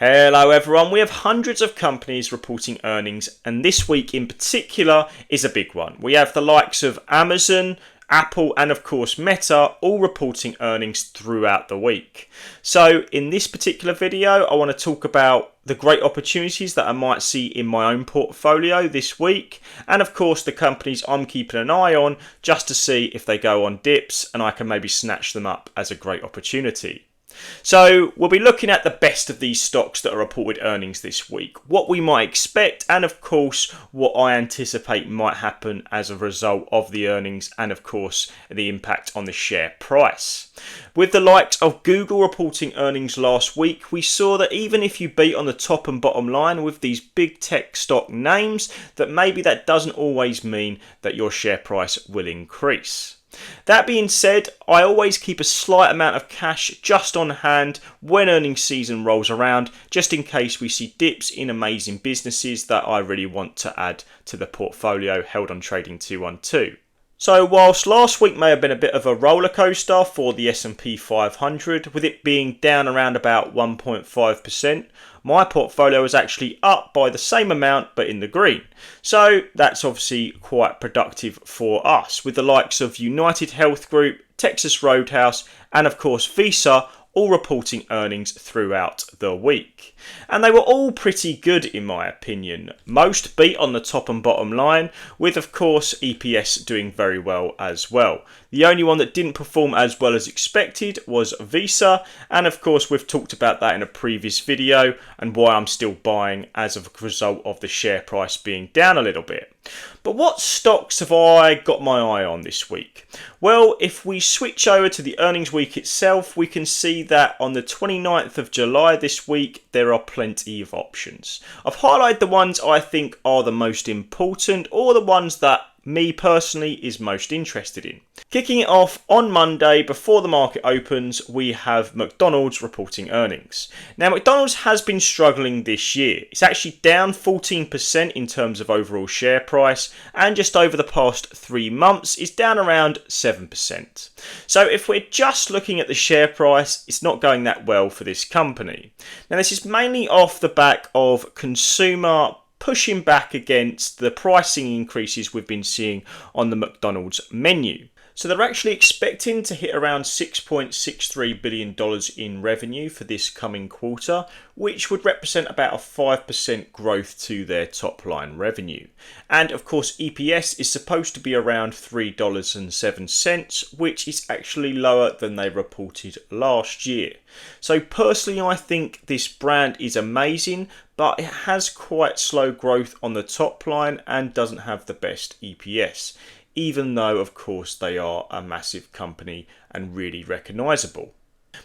Hello everyone, we have hundreds of companies reporting earnings, and this week in particular is a big one. We have the likes of Amazon, Apple and of course Meta all reporting earnings throughout the week. So in this particular video I want to talk about the great opportunities that I might see in my own portfolio this week, and of course the companies I'm keeping an eye on just to see if they go on dips and I can maybe snatch them up as a great opportunity. So we'll be looking at the best of these stocks that are reported earnings this week, what we might expect, and of course what I anticipate might happen as a result of the earnings, and of course the impact on the share price. With the likes of Google reporting earnings last week, we saw that even if you beat on the top and bottom line with these big tech stock names, that maybe that doesn't always mean that your share price will increase. That being said, I always keep a slight amount of cash just on hand when earnings season rolls around, just in case we see dips in amazing businesses that I really want to add to the portfolio held on Trading 212. So whilst last week may have been a bit of a roller coaster for the S&P 500, with it being down around about 1.5%, my portfolio is actually up by the same amount but in the green. So that's obviously quite productive for us, with the likes of United Health Group, Texas Roadhouse and of course Visa all reporting earnings throughout the week. And they were all pretty good in my opinion. Most beat on the top and bottom line, with of course EPS doing very well as well. The only one that didn't perform as well as expected was Visa, and of course we've talked about that in a previous video and why I'm still buying as a result of the share price being down a little bit. But what stocks have I got my eye on this week? Well, if we switch over to the earnings week itself, we can see that on the 29th of July this week, there are plenty of options. I've highlighted the ones I think are the most important, or the ones that me personally is most interested in. Kicking it off on Monday before the market opens, we have McDonald's reporting earnings. Now McDonald's has been struggling this year. It's actually down 14% in terms of overall share price, and just over the past 3 months is down around 7%. So if we're just looking at the share price, it's not going that well for this company. Now this is mainly off the back of consumer pushing back against the pricing increases we've been seeing on the McDonald's menu. So they're actually expecting to hit around $6.63 billion in revenue for this coming quarter, which would represent about a 5% growth to their top line revenue. And of course EPS is supposed to be around $3.07, which is actually lower than they reported last year. So personally I think this brand is amazing, but it has quite slow growth on the top line and doesn't have the best EPS, even though of course they are a massive company and really recognisable.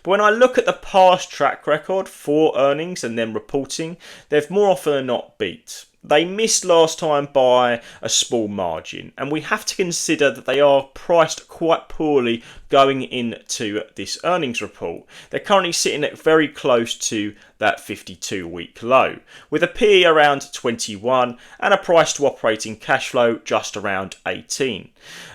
But when I look at the past track record for earnings and then reporting, they've more often than not beat. They missed last time by a small margin, and we have to consider that they are priced quite poorly going into this earnings report. They're currently sitting at very close to that 52-week low, with a PE around 21 and a price to operating cash flow just around 18.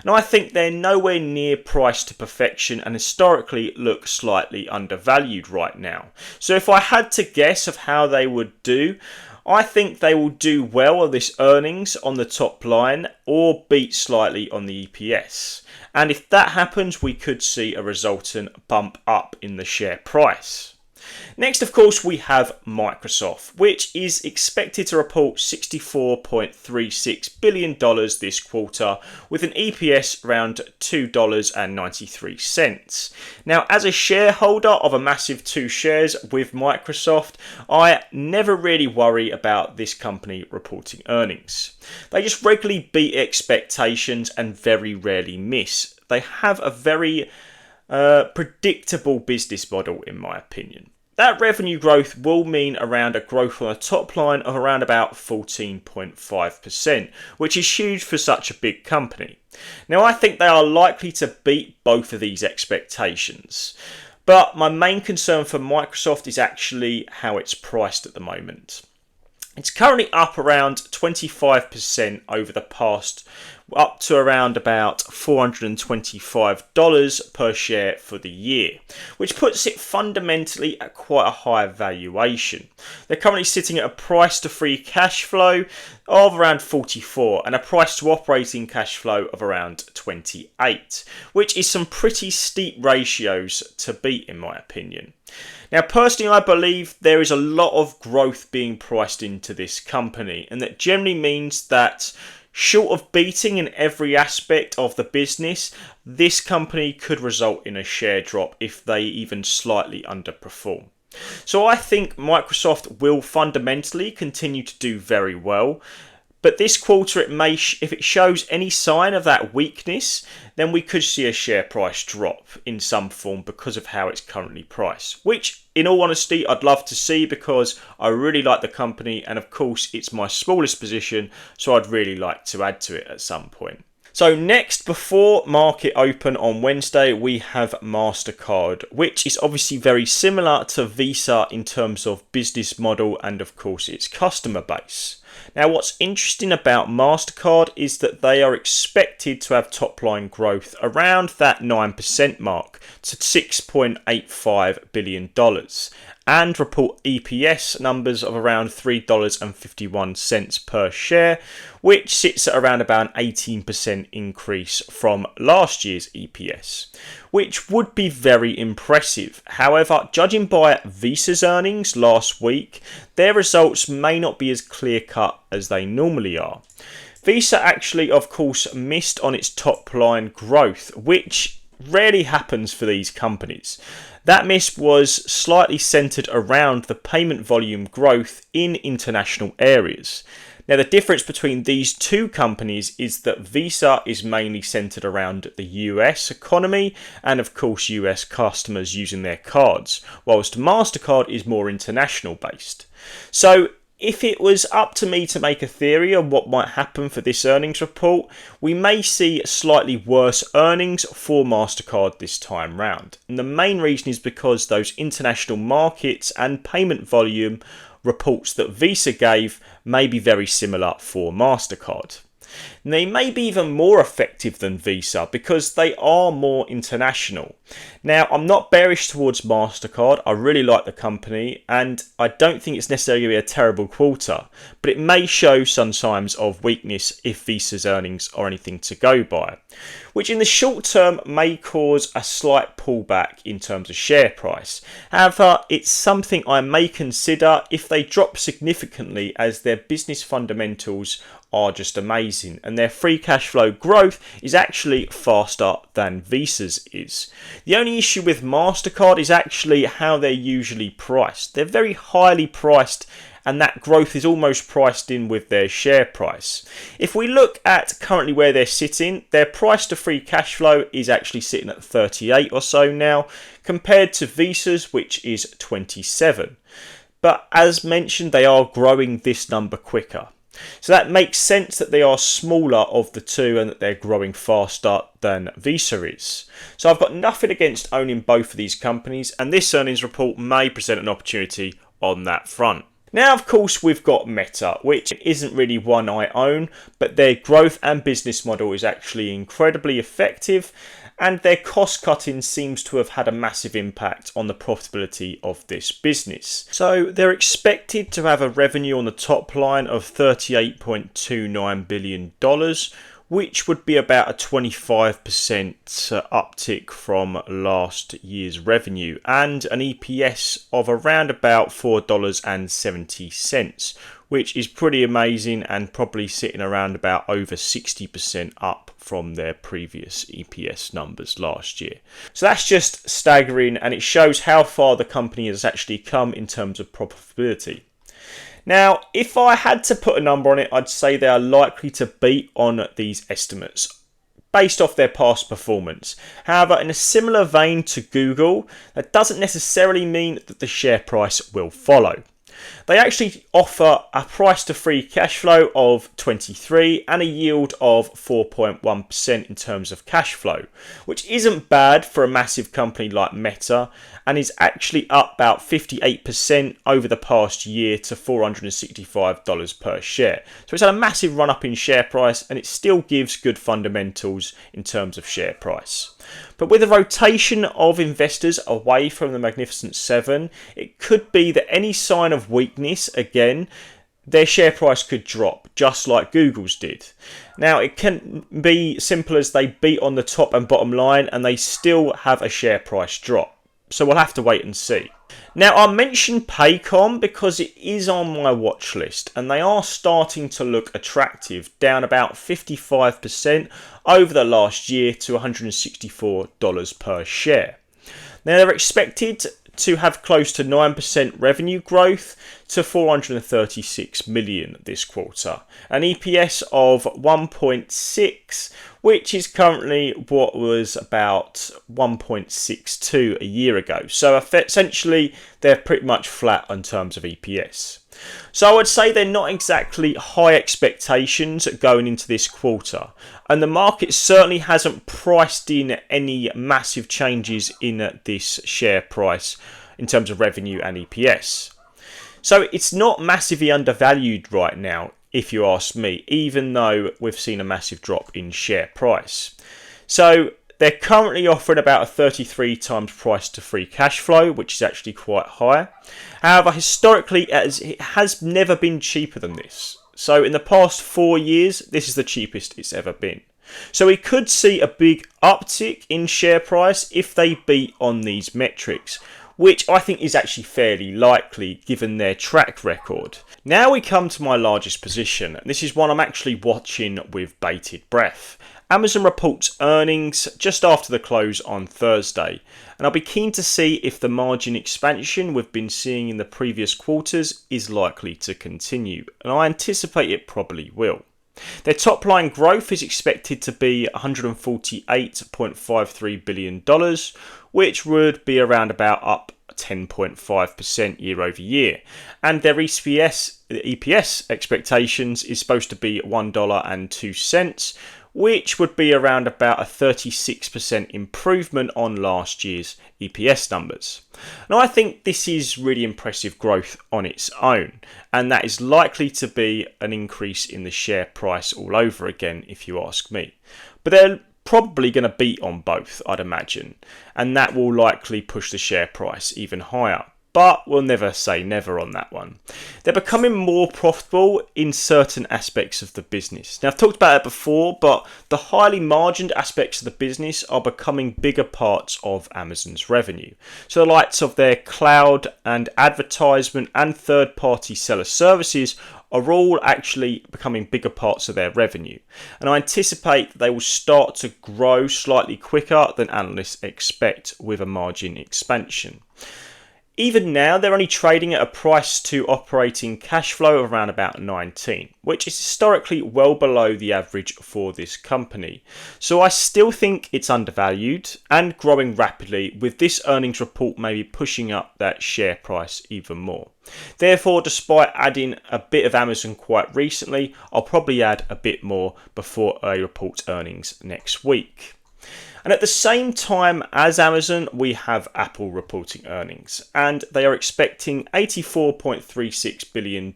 Now I think they're nowhere near priced to perfection and historically look slightly undervalued right now. So if I had to guess of how they would do, I think they will do well on this earnings on the top line or beat slightly on the EPS. And if that happens, we could see a resultant bump up in the share price. Next, of course, we have Microsoft, which is expected to report $64.36 billion this quarter, with an EPS around $2.93. Now, as a shareholder of a massive 2 shares with Microsoft, I never really worry about this company reporting earnings. They just regularly beat expectations and very rarely miss. They have a very predictable business model in my opinion. That revenue growth will mean around a growth on the top line of around about 14.5%, which is huge for such a big company. Now I think they are likely to beat both of these expectations, but my main concern for Microsoft is actually how it's priced at the moment. It's currently up around 25% over the past, up to around about $425 per share for the year, which puts it fundamentally at quite a high valuation. They're currently sitting at a price to free cash flow of around 44 and a price to operating cash flow of around 28, which is some pretty steep ratios to beat in my opinion. Now, personally, I believe there is a lot of growth being priced into this company, and that generally means that short of beating in every aspect of the business, this company could result in a share drop if they even slightly underperform. So I think Microsoft will fundamentally continue to do very well. But this quarter, if it shows any sign of that weakness, then we could see a share price drop in some form because of how it's currently priced. Which, in all honesty, I'd love to see because I really like the company. And of course, it's my smallest position, so I'd really like to add to it at some point. So next, before market open on Wednesday, we have Mastercard, which is obviously very similar to Visa in terms of business model and of course its customer base. Now, what's interesting about Mastercard is that they are expected to have top line growth around that 9% mark to $6.85 billion and report EPS numbers of around $3.51 per share, which sits at around about an 18% increase from last year's EPS, which would be very impressive. However, judging by Visa's earnings last week, their results may not be as clear-cut as they normally are. Visa actually, of course, missed on its top line growth, which rarely happens for these companies. That miss was slightly centered around the payment volume growth in international areas. Now, the difference between these two companies is that Visa is mainly centered around the US economy and, of course, US customers using their cards, whilst Mastercard is more international based. So, if it was up to me to make a theory on what might happen for this earnings report, we may see slightly worse earnings for Mastercard this time round. And the main reason is because those international markets and payment volume reports that Visa gave may be very similar for Mastercard. And they may be even more effective than Visa because they are more international. Now, I'm not bearish towards Mastercard. I really like the company and I don't think it's necessarily going to be a terrible quarter, but it may show some signs of weakness if Visa's earnings are anything to go by, which in the short term may cause a slight pullback in terms of share price. However, it's something I may consider if they drop significantly, as their business fundamentals are just amazing and their free cash flow growth is actually faster than Visa's is. The only issue with Mastercard is actually how they're usually priced. They're very highly priced and that growth is almost priced in with their share price. If we look at currently where they're sitting, their price to free cash flow is actually sitting at 38 or so now, compared to Visa's, which is 27. But as mentioned, they are growing this number quicker. So that makes sense that they are smaller of the two and that they're growing faster than Visa is. So I've got nothing against owning both of these companies, and this earnings report may present an opportunity on that front. Now, of course, we've got Meta, which isn't really one I own, but their growth and business model is actually incredibly effective, and their cost cutting seems to have had a massive impact on the profitability of this business. So they're expected to have a revenue on the top line of $38.29 billion, which would be about a 25% uptick from last year's revenue, and an EPS of around about $4.70, which is pretty amazing and probably sitting around about over 60% up from their previous EPS numbers last year. So that's just staggering, and it shows how far the company has actually come in terms of profitability. Now, if I had to put a number on it, I'd say they are likely to beat on these estimates based off their past performance. However, in a similar vein to Google, that doesn't necessarily mean that the share price will follow. They actually offer a price to free cash flow of 23 and a yield of 4.1% in terms of cash flow, which isn't bad for a massive company like Meta, and is actually up about 58% over the past year to $465 per share. So it's had a massive run up in share price, and it still gives good fundamentals in terms of share price. But with a rotation of investors away from the Magnificent Seven, it could be that any sign of weakness again, their share price could drop, just like Google's did. Now, it can be simple as they beat on the top and bottom line and they still have a share price drop. So we'll have to wait and see. Now, I mentioned Paycom because it is on my watch list and they are starting to look attractive, down about 55% over the last year to $164 per share. Now, they're expected to have close to 9% revenue growth to 436 million this quarter. An EPS of 1.6, which is currently what was about 1.62 a year ago. So essentially, they're pretty much flat in terms of EPS. So I would say they're not exactly high expectations going into this quarter. And the market certainly hasn't priced in any massive changes in this share price in terms of revenue and EPS. So it's not massively undervalued right now, if you ask me, even though we've seen a massive drop in share price. So they're currently offering about a 33 times price to free cash flow, which is actually quite high. However, historically, it has never been cheaper than this. So in the past 4 years, this is the cheapest it's ever been. So we could see a big uptick in share price if they beat on these metrics, which I think is actually fairly likely given their track record. Now we come to my largest position. This is one I'm actually watching with bated breath. Amazon reports earnings just after the close on Thursday, and I'll be keen to see if the margin expansion we've been seeing in the previous quarters is likely to continue, and I anticipate it probably will. Their top line growth is expected to be $148.53 billion, which would be around about up 10.5% year over year. And their EPS expectations is supposed to be $1.02, which would be around about a 36% improvement on last year's EPS numbers. Now, I think this is really impressive growth on its own, and that is likely to be an increase in the share price all over again, if you ask me. But they're probably going to beat on both, I'd imagine, and that will likely push the share price even higher. But we'll never say never on that one. They're becoming more profitable in certain aspects of the business. Now, I've talked about it before, but the highly margined aspects of the business are becoming bigger parts of Amazon's revenue. So the likes of their cloud and advertisement and third-party seller services are all actually becoming bigger parts of their revenue. And I anticipate that they will start to grow slightly quicker than analysts expect with a margin expansion. Even now, they're only trading at a price to operating cash flow of around about 19, which is historically well below the average for this company. So I still think it's undervalued and growing rapidly, with this earnings report maybe pushing up that share price even more. Therefore, despite adding a bit of Amazon quite recently, I'll probably add a bit more before I report earnings next week. And at the same time as Amazon, we have Apple reporting earnings, and they are expecting $84.36 billion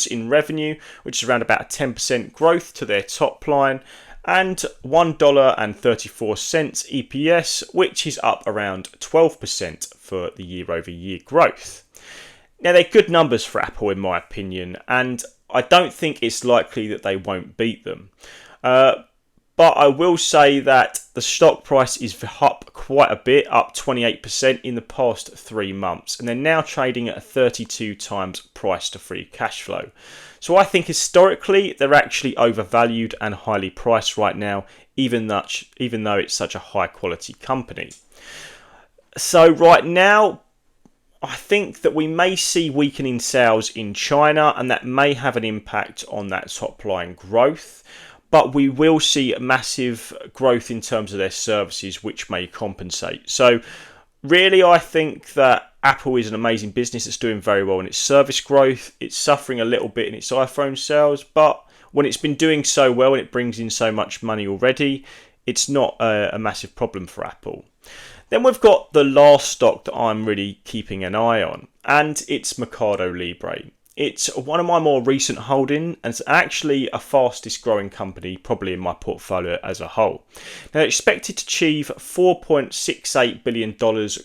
in revenue, which is around about a 10% growth to their top line, and $1.34 EPS, which is up around 12% for the year-over-year growth. Now, they're good numbers for Apple, in my opinion, and I don't think it's likely that they won't beat them. But I will say that the stock price is up quite a bit, up 28% in the past 3 months. And they're now trading at a 32 times price to free cash flow. So I think historically they're actually overvalued and highly priced right now, even though it's such a high quality company. So right now, I think that we may see weakening sales in China, and that may have an impact on that top line growth. But we will see massive growth in terms of their services, which may compensate. So really, I think that Apple is an amazing business that's doing very well in its service growth. It's suffering a little bit in its iPhone sales, but when it's been doing so well and it brings in so much money already, it's not a massive problem for Apple. Then we've got the last stock that I'm really keeping an eye on, and it's Mercado Libre. It's one of my more recent holdings, and it's actually a fastest growing company probably in my portfolio as a whole. Now, they're expected to achieve $4.68 billion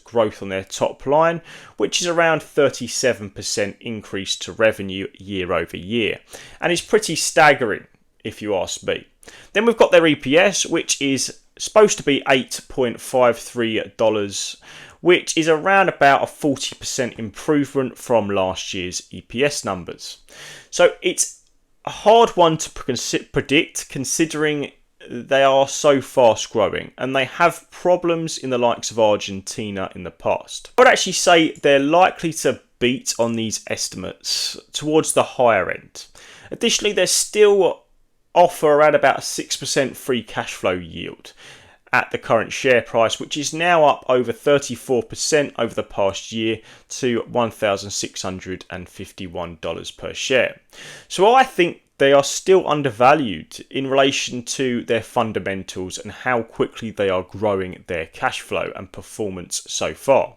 growth on their top line, which is around 37% increase to revenue year over year, and is pretty staggering if you ask me. Then we've got their EPS, which is supposed to be $8.53, which is around about a 40% improvement from last year's EPS numbers. So it's a hard one to predict considering they are so fast growing and they have problems in the likes of Argentina in the past. I would actually say they're likely to beat on these estimates towards the higher end. Additionally, they're still offer around about a 6% free cash flow yield at the current share price, which is now up over 34% over the past year to $1,651 per share. So I think they are still undervalued in relation to their fundamentals and how quickly they are growing their cash flow and performance so far.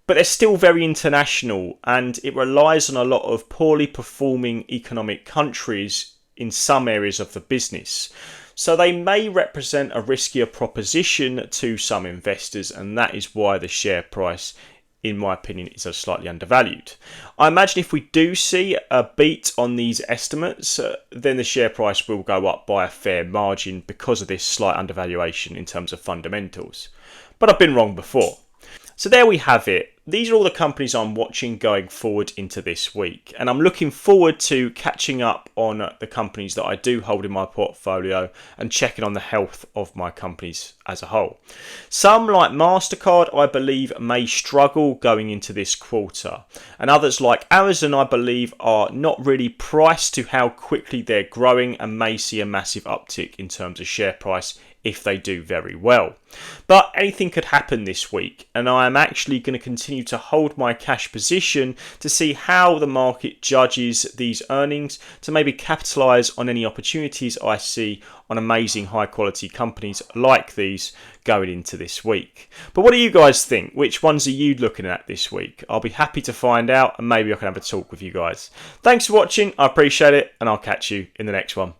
But they're still very international, and it relies on a lot of poorly performing economic countries in some areas of the business. So they may represent a riskier proposition to some investors, and that is why the share price, in my opinion, is slightly undervalued. I imagine if we do see a beat on these estimates, then the share price will go up by a fair margin because of this slight undervaluation in terms of fundamentals. But I've been wrong before. So there we have it. These are all the companies I'm watching going forward into this week, and I'm looking forward to catching up on the companies that I do hold in my portfolio and checking on the health of my companies as a whole. Some, like Mastercard, I believe may struggle going into this quarter, and others like Amazon, I believe, are not really priced to how quickly they're growing and may see a massive uptick in terms of share price if they do very well. But anything could happen this week, and I am actually going to continue to hold my cash position to see how the market judges these earnings, to maybe capitalise on any opportunities I see on amazing high quality companies like these going into this week. But what do you guys think? Which ones are you looking at this week? I'll be happy to find out, and maybe I can have a talk with you guys. Thanks for watching, I appreciate it, and I'll catch you in the next one.